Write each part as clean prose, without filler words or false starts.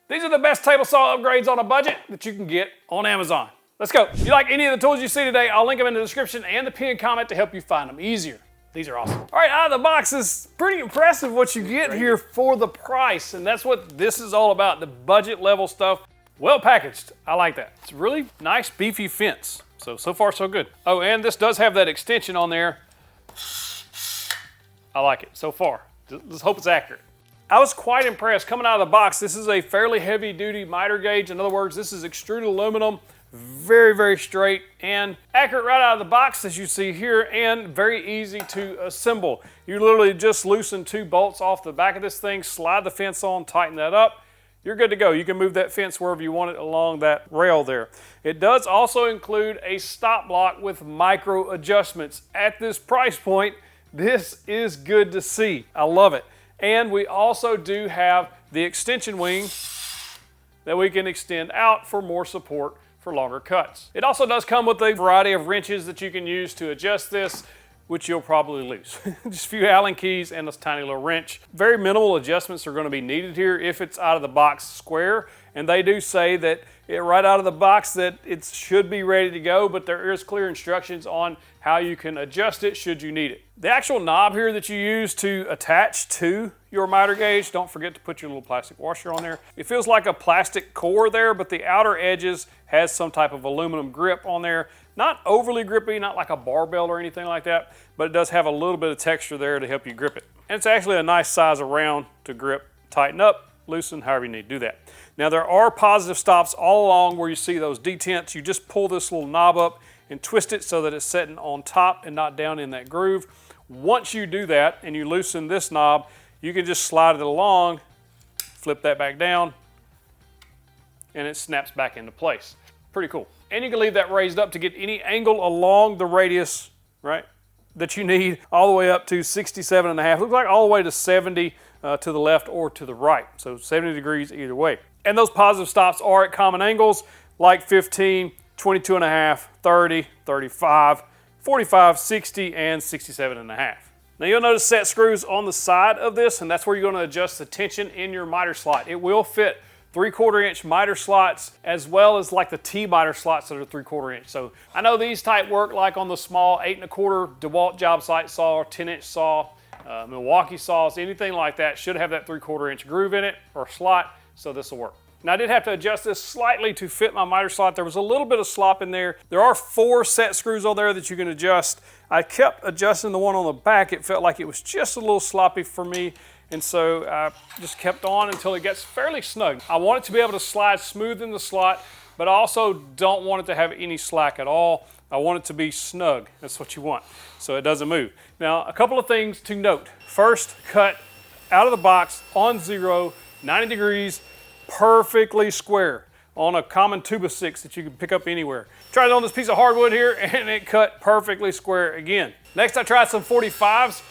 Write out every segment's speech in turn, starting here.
These are the best table saw upgrades on a budget that you can get on Amazon. Let's go. If you like any of the tools you see today, I'll link them in the description and the pinned comment to help you find them easier. These are awesome. All right, out of the box is pretty impressive what you get here for the price, and that's what this is all about, the budget level stuff. Well packaged, I like that. It's a really nice beefy fence. So far so good. Oh, and this does have that extension on there. I like it so far. Just hope it's accurate. I was quite impressed coming out of the box. This is a fairly heavy duty miter gauge. In other words, this is extruded aluminum, very, very straight and accurate right out of the box as you see here, and very easy to assemble. You literally just loosen 2 bolts off the back of this thing, slide the fence on, tighten that up. You're good to go. You can move that fence wherever you want it along that rail there. It does also include a stop block with micro adjustments. At this price point, this is good to see. I love it. And we also do have the extension wing that we can extend out for more support for longer cuts. It also does come with a variety of wrenches that you can use to adjust this, which you'll probably lose. Just a few Allen keys and this tiny little wrench. Very minimal adjustments are going to be needed here if it's out of the box square. And they do say that right out of the box that it should be ready to go, but there is clear instructions on how you can adjust it should you need it. The actual knob here that you use to attach to your miter gauge, don't forget to put your little plastic washer on there. It feels like a plastic core there, but the outer edges has some type of aluminum grip on there. Not overly grippy, not like a barbell or anything like that, but it does have a little bit of texture there to help you grip it. And it's actually a nice size around to grip, tighten up, loosen, however you need to do that. Now there are positive stops all along where you see those detents. You just pull this little knob up and twist it so that it's sitting on top and not down in that groove. Once you do that and you loosen this knob, you can just slide it along, flip that back down, and it snaps back into place. Pretty cool. And you can leave that raised up to get any angle along the radius, right, that you need, all the way up to 67.5. Looks like all the way to 70 to the left or to the right. So 70 degrees either way. And those positive stops are at common angles, like 15, 22.5, 30, 35, 45, 60, and 67.5. Now you'll notice set screws on the side of this, and that's where you're going to adjust the tension in your miter slot. It will fit 3/4 inch miter slots as well as like the T-miter slots that are 3/4 inch. So I know these type work like on the small 8 1/4 DeWalt job site saw, 10-inch saw, Milwaukee saws, anything like that should have that 3/4 inch groove in it or slot, so this will work. Now I did have to adjust this slightly to fit my miter slot. There was a little bit of slop in there. There are 4 set screws on there that you can adjust. I kept adjusting the one on the back. It felt like it was just a little sloppy for me, and so I just kept on until it gets fairly snug. I want it to be able to slide smooth in the slot, but I also don't want it to have any slack at all. I want it to be snug. That's what you want, so it doesn't move. Now, a couple of things to note. First, cut out of the box on 0, 90 degrees, perfectly square on a common 2x6 that you can pick up anywhere. Tried it on this piece of hardwood here and it cut perfectly square again. Next I tried some 45s.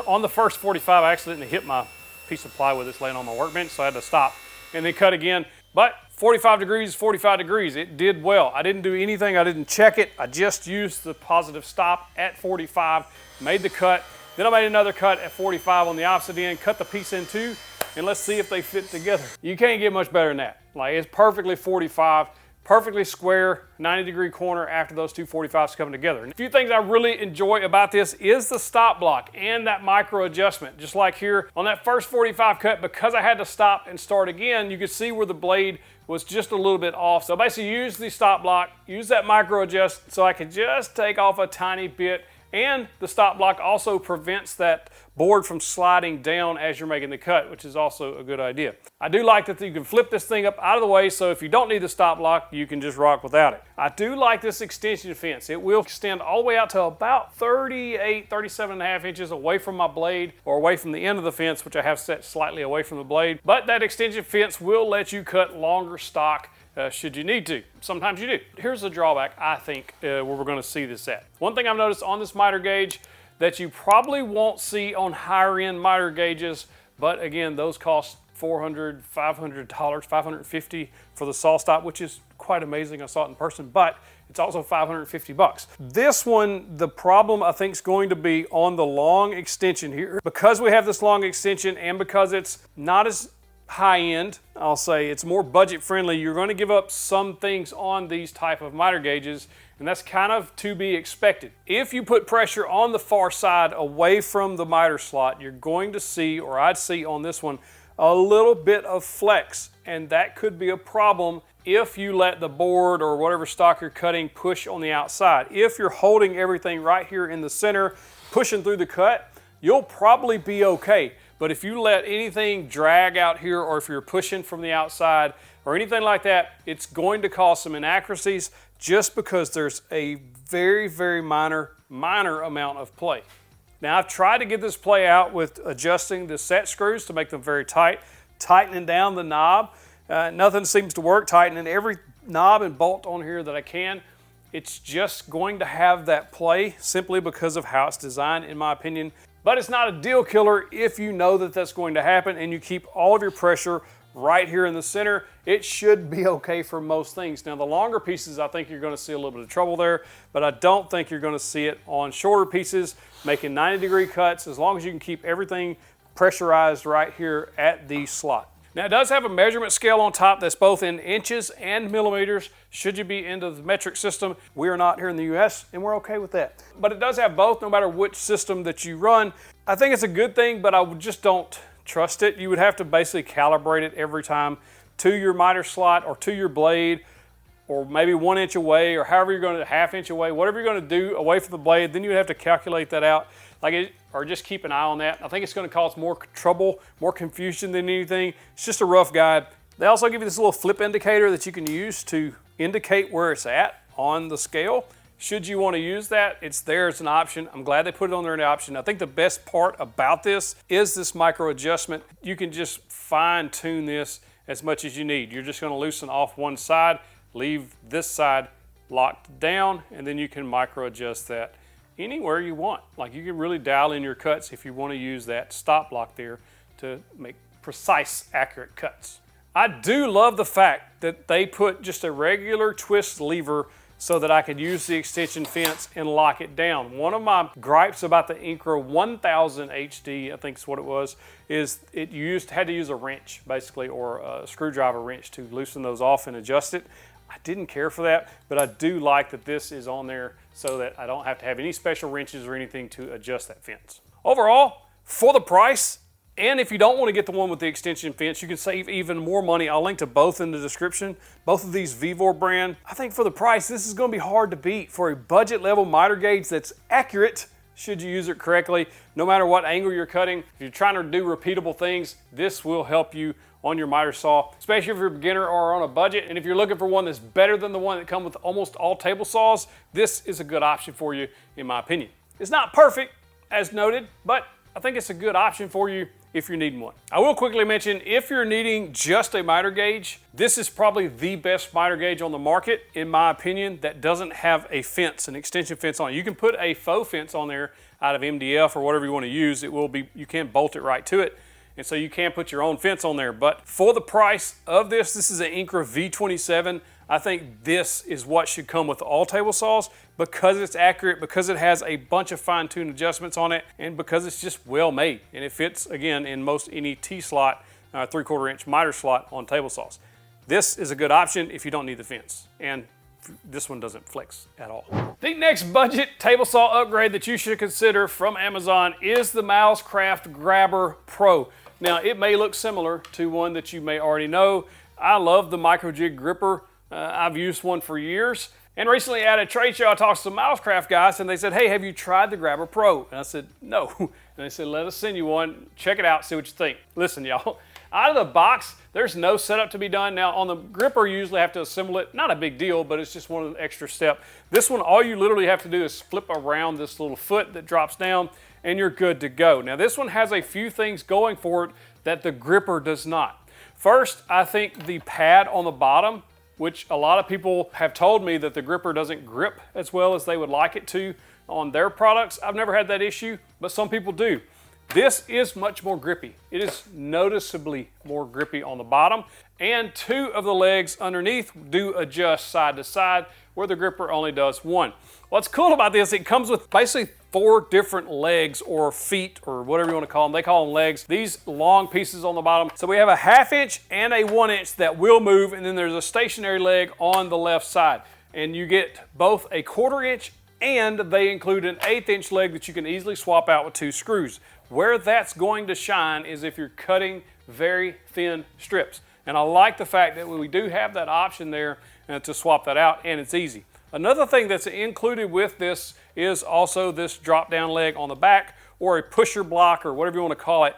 On the first 45 I accidentally hit my piece of plywood that's laying on my workbench, so I had to stop and then cut again. But 45 degrees is 45 degrees. It did well. I didn't do anything. I didn't check it. I just used the positive stop at 45, made the cut. Then I made another cut at 45 on the opposite end, cut the piece in two, and let's see if they fit together. You can't get much better than that. Like, it's perfectly 45, perfectly square, 90-degree corner after those two 45s coming together. And a few things I really enjoy about this is the stop block and that micro adjustment. Just like here on that first 45 cut, because I had to stop and start again, you could see where the blade was just a little bit off. So basically use the stop block, use that micro adjust so I could just take off a tiny bit. And the stop block also prevents that board from sliding down as you're making the cut, which is also a good idea. I do like that you can flip this thing up out of the way, so if you don't need the stop block, you can just rock without it. I do like this extension fence. It will extend all the way out to about 38, 37.5 inches away from my blade, or away from the end of the fence, which I have set slightly away from the blade. But that extension fence will let you cut longer stock should you need to. Sometimes you do. Here's the drawback, I think, where we're going to see this at. One thing I've noticed on this miter gauge that you probably won't see on higher end miter gauges, but again, those cost $400, $500, $550 for the saw stop, which is quite amazing. I saw it in person, but it's also $550. This one, the problem I think is going to be on the long extension here. Because we have this long extension and because it's not as high end. I'll say it's more budget friendly. You're going to give up some things on these type of miter gauges, and that's kind of to be expected. If you put pressure on the far side away from the miter slot, you're going to see, or I'd see on this one, a little bit of flex, and that could be a problem if you let the board or whatever stock you're cutting push on the outside. If you're holding everything right here in the center, pushing through the cut, you'll probably be okay. But if you let anything drag out here, or if you're pushing from the outside or anything like that, it's going to cause some inaccuracies just because there's a very, very minor amount of play. Now, I've tried to get this play out with adjusting the set screws to make them very tight, tightening down the knob. Nothing seems to work, tightening every knob and bolt on here that I can. It's just going to have that play simply because of how it's designed, in my opinion. But it's not a deal killer if you know that that's going to happen and you keep all of your pressure right here in the center. It should be okay for most things. Now, the longer pieces, I think you're going to see a little bit of trouble there, but I don't think you're going to see it on shorter pieces, making 90-degree cuts, as long as you can keep everything pressurized right here at the slot. Now, it does have a measurement scale on top that's both in inches and millimeters, should you be into the metric system. We are not here in the US, and we're okay with that. But it does have both, no matter which system that you run. I think it's a good thing, but I just don't trust it. You would have to basically calibrate it every time to your miter slot or to your blade, or maybe 1 inch away, or however you're going to, ½ inch away, whatever you're going to do away from the blade. Then you would have to calculate that out, or just keep an eye on that. I think it's going to cause more trouble, more confusion than anything. It's just a rough guide. They also give you this little flip indicator that you can use to indicate where it's at on the scale. Should you want to use that, it's there as an option. I'm glad they put it on there as an option. I think the best part about this is this micro adjustment. You can just fine tune this as much as you need. You're just going to loosen off one side, leave this side locked down, and then you can micro adjust that anywhere you want. Like, you can really dial in your cuts if you want to use that stop lock there to make precise, accurate cuts. I do love the fact that they put just a regular twist lever so that I could use the extension fence and lock it down. One of my gripes about the Incra 1000 HD, I think is what it was, is it had to use a wrench, basically, or a screwdriver wrench to loosen those off and adjust it. I didn't care for that, but I do like that this is on there so that I don't have to have any special wrenches or anything to adjust that fence. Overall, for the price, and if you don't want to get the one with the extension fence, you can save even more money. I'll link to both in the description. Both of these Vevor brand. I think for the price, this is going to be hard to beat for a budget level miter gauge that's accurate should you use it correctly. No matter what angle you're cutting, if you're trying to do repeatable things, this will help you on your miter saw, especially if you're a beginner or on a budget. And if you're looking for one that's better than the one that comes with almost all table saws, this is a good option for you, in my opinion. It's not perfect, as noted, but I think it's a good option for you if you're needing one. I will quickly mention, if you're needing just a miter gauge, this is probably the best miter gauge on the market, in my opinion, that doesn't have a fence, an extension fence on it. You can put a faux fence on there out of MDF or whatever you want to use. It will be, you can't bolt it right to it, and so you can put your own fence on there. But for the price of this is an Incra V27. I think this is what should come with all table saws, because it's accurate, because it has a bunch of fine-tuned adjustments on it, and because it's just well made. And it fits, again, in most any T-slot, 3/4 inch miter slot on table saws. This is a good option if you don't need the fence. And this one doesn't flex at all. The next budget table saw upgrade that you should consider from Amazon is the Milescraft Grabber Pro. Now, it may look similar to one that you may already know. I love the MicroJig gripper. I've used one for years. And recently at a trade show, I talked to some Milescraft guys, and they said, hey, have you tried the Grabber Pro? And I said, no. And they said, let us send you one. Check it out, see what you think. Listen, y'all, out of the box, there's no setup to be done. Now, on the gripper, you usually have to assemble it. Not a big deal, but it's just one of the extra steps. This one, all you literally have to do is flip around this little foot that drops down, and you're good to go. Now, this one has a few things going for it that the gripper does not. First, I think the pad on the bottom, which a lot of people have told me that the gripper doesn't grip as well as they would like it to on their products. I've never had that issue, but some people do. This is much more grippy. It is noticeably more grippy on the bottom, and 2 of the legs underneath do adjust side to side, where the gripper only does 1. What's cool about this, it comes with basically 4 different legs or feet or whatever you want to call them. They call them legs. These long pieces on the bottom. So we have a 1/2 inch and a 1 inch that will move, and then there's a stationary leg on the left side. And you get both a 1/4 inch and they include an 1/8 inch leg that you can easily swap out with 2 screws. Where that's going to shine is if you're cutting very thin strips. And I like the fact that we do have that option there to swap that out, and it's easy. Another thing that's included with this is also this drop down leg on the back, or a pusher block, or whatever you want to call it.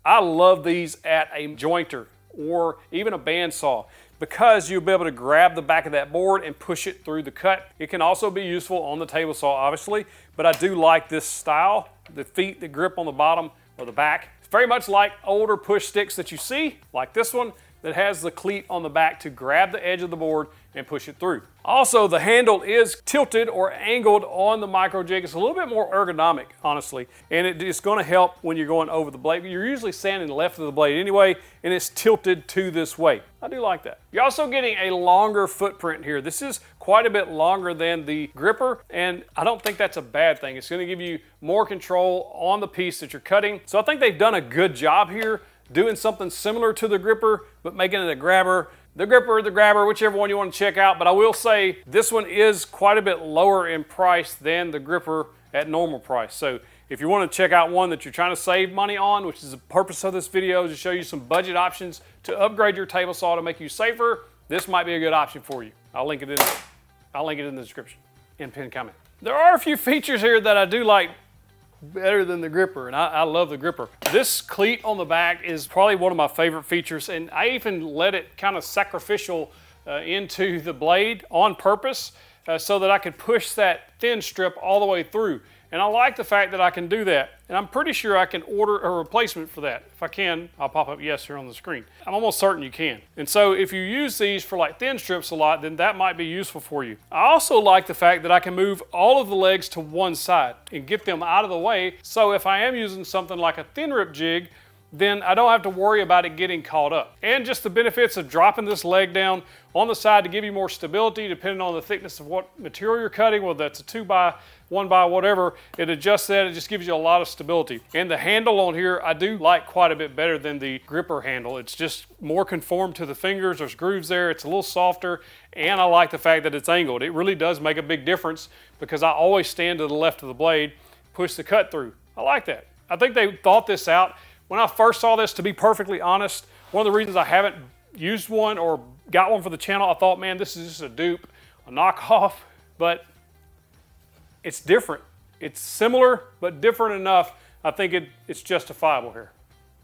I love these at a jointer or even a bandsaw, because you'll be able to grab the back of that board and push it through the cut. It can also be useful on the table saw, obviously, but I do like this style. The feet that grip on the bottom or the back. It's very much like older push sticks that you see, like this one, that has the cleat on the back to grab the edge of the board and push it through. Also, the handle is tilted or angled on the MicroJig. It's a little bit more ergonomic, honestly, and it is going to help when you're going over the blade. You're usually standing left of the blade anyway, and it's tilted to this way. I do like that. You're also getting a longer footprint here. This is quite a bit longer than the gripper, and I don't think that's a bad thing. It's going to give you more control on the piece that you're cutting. So I think they've done a good job here doing something similar to the gripper, but making it a grabber. The gripper, the grabber, whichever one you want to check out, but I will say this one is quite a bit lower in price than the gripper at normal price. So if you want to check out one that you're trying to save money on, which is the purpose of this video, is to show you some budget options to upgrade your table saw to make you safer, this might be a good option for you. I'll link it in the description and pinned comment. There are a few features here that I do like better than the gripper, and I love the gripper. This cleat on the back is probably one of my favorite features, and I even let it kind of sacrificial into the blade on purpose so that I could push that thin strip all the way through. And I like the fact that I can do that, and I'm pretty sure I can order a replacement for that. If I can, I'll pop up yes here on the screen. I'm almost certain you can. And so if you use these for like thin strips a lot, then that might be useful for you. I also like the fact that I can move all of the legs to one side and get them out of the way. So if I am using something like a thin rip jig, then I don't have to worry about it getting caught up. And just the benefits of dropping this leg down on the side to give you more stability depending on the thickness of what material you're cutting, whether that's a 2x, 1x, whatever, it adjusts that, it just gives you a lot of stability. And the handle on here, I do like quite a bit better than the gripper handle. It's just more conformed to the fingers, there's grooves there, it's a little softer, and I like the fact that it's angled. It really does make a big difference because I always stand to the left of the blade, push the cut through. I like that. I think they thought this out. When I first saw this, to be perfectly honest, one of the reasons I haven't used one or got one for the channel, I thought, man, this is just a dupe, a knockoff, but it's different. It's similar, but different enough. I think it's justifiable here.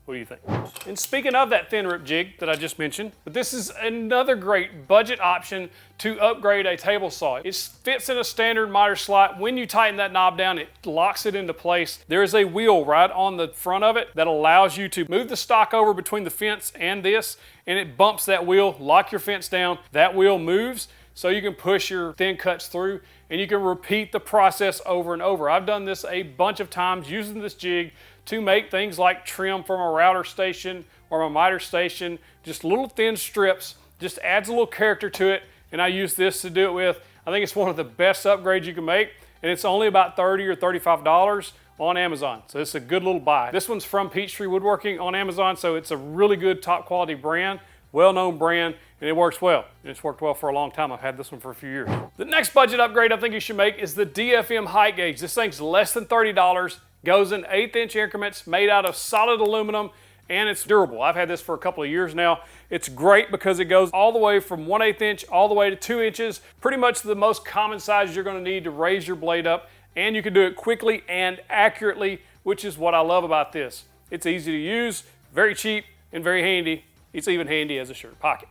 What do you think? And speaking of that thin rip jig that I just mentioned, but this is another great budget option to upgrade a table saw. It fits in a standard miter slot. When you tighten that knob down, it locks it into place. There is a wheel right on the front of it that allows you to move the stock over between the fence and this, and it bumps that wheel, lock your fence down. That wheel moves, so you can push your thin cuts through, and you can repeat the process over and over. I've done this a bunch of times using this jig to make things like trim from a router station or a miter station, just little thin strips, just adds a little character to it, and I use this to do it with. I think it's one of the best upgrades you can make, and it's only about $30 or $35 on Amazon, so it's a good little buy. This one's from Peachtree Woodworking on Amazon, so it's a really good top quality brand, well-known brand, and it works well. And it's worked well for a long time. I've had this one for a few years. The next budget upgrade I think you should make is the DFM height gauge. This thing's less than $30, goes in 1/8 inch increments, made out of solid aluminum, and it's durable. I've had this for a couple of years now. It's great because it goes all the way from 1/8 inch all the way to 2 inches, pretty much the most common size you're gonna need to raise your blade up, and you can do it quickly and accurately, which is what I love about this. It's easy to use, very cheap, and very handy. It's even handy as a shirt pocket.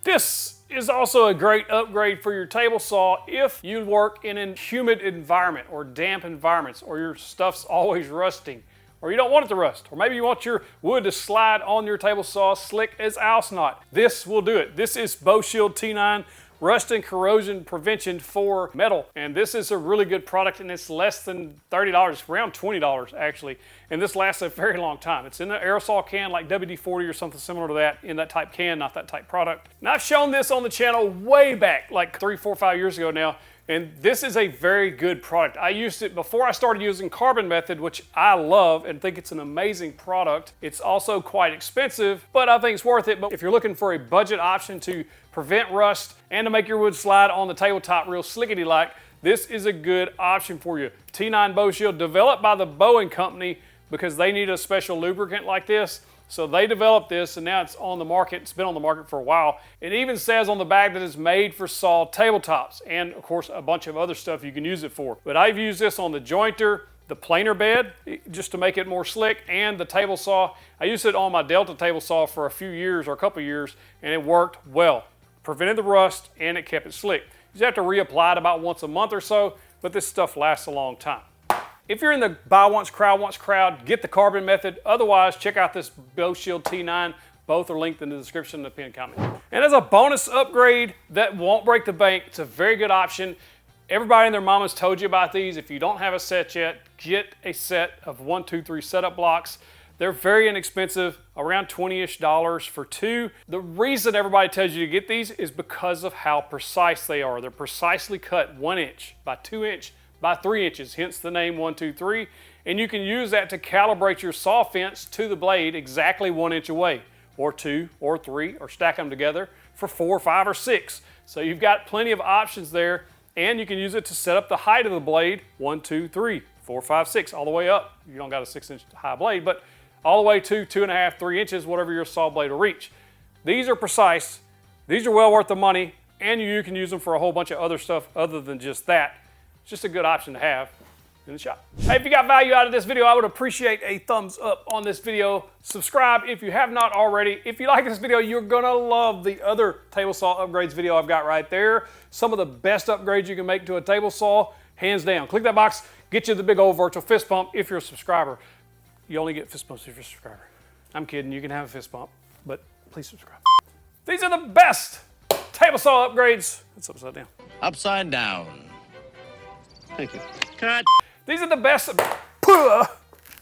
This is also a great upgrade for your table saw if you work in a humid environment or damp environments, or your stuff's always rusting, or you don't want it to rust, or maybe you want your wood to slide on your table saw slick as ouse knot. This will do it. This is Bow Shield T9 rust and corrosion prevention for metal, and this is a really good product, and it's less than $30, around $20 actually, and this lasts a very long time. It's in an aerosol can like WD-40 or something similar to that, in that type can, not that type product. And I've shown this on the channel way back, like 3, 4, 5 years ago now, And this is a very good product. I used it before I started using carbon method, which I love and think it's an amazing product. It's also quite expensive, but I think it's worth it. But if you're looking for a budget option to prevent rust and to make your wood slide on the tabletop real slickety-like, this is a good option for you. T9 Bow Shield, developed by the Bowen Company because they need a special lubricant like this. So they developed this, and now it's on the market. It's been on the market for a while. It even says on the bag that it's made for saw tabletops, and of course a bunch of other stuff you can use it for. But I've used this on the jointer, the planer bed, just to make it more slick, and the table saw. I used it on my Delta table saw for a few years, or a couple years, and it worked well. Prevented the rust, and it kept it slick. You have to reapply it about once a month or so, but this stuff lasts a long time. If you're in the buy once crowd, get the carbon method. Otherwise, check out this Bow Shield T9. Both are linked in the description and the pinned comment. And as a bonus upgrade that won't break the bank, it's a very good option. Everybody and their mamas told you about these. If you don't have a set yet, get a set of 1, 2, 3 setup blocks. They're very inexpensive, around $20-ish for 2. The reason everybody tells you to get these is because of how precise they are. They're precisely cut 1 inch by 2 inch by 3 inches, hence the name 1, 2, 3. And you can use that to calibrate your saw fence to the blade exactly 1 inch away, or 2, or 3, or stack them together for 4, 5, or 6. So you've got plenty of options there, and you can use it to set up the height of the blade, 1, 2, 3, 4, 5, 6, all the way up. You don't got a 6 inch high blade, but all the way to 2.5, 3 inches, whatever your saw blade will reach. These are precise, these are well worth the money, and you can use them for a whole bunch of other stuff other than just that. It's just a good option to have in the shop. Hey, if you got value out of this video, I would appreciate a thumbs up on this video. Subscribe if you have not already. If you like this video, you're gonna love the other table saw upgrades video I've got right there. Some of the best upgrades you can make to a table saw, hands down. Click that box, get you the big old virtual fist pump if you're a subscriber. You only get fist bumps if you're a subscriber. I'm kidding, you can have a fist bump, but please subscribe. These are the best table saw upgrades. It's upside down. Upside down. Thank you. Cut. These are the best.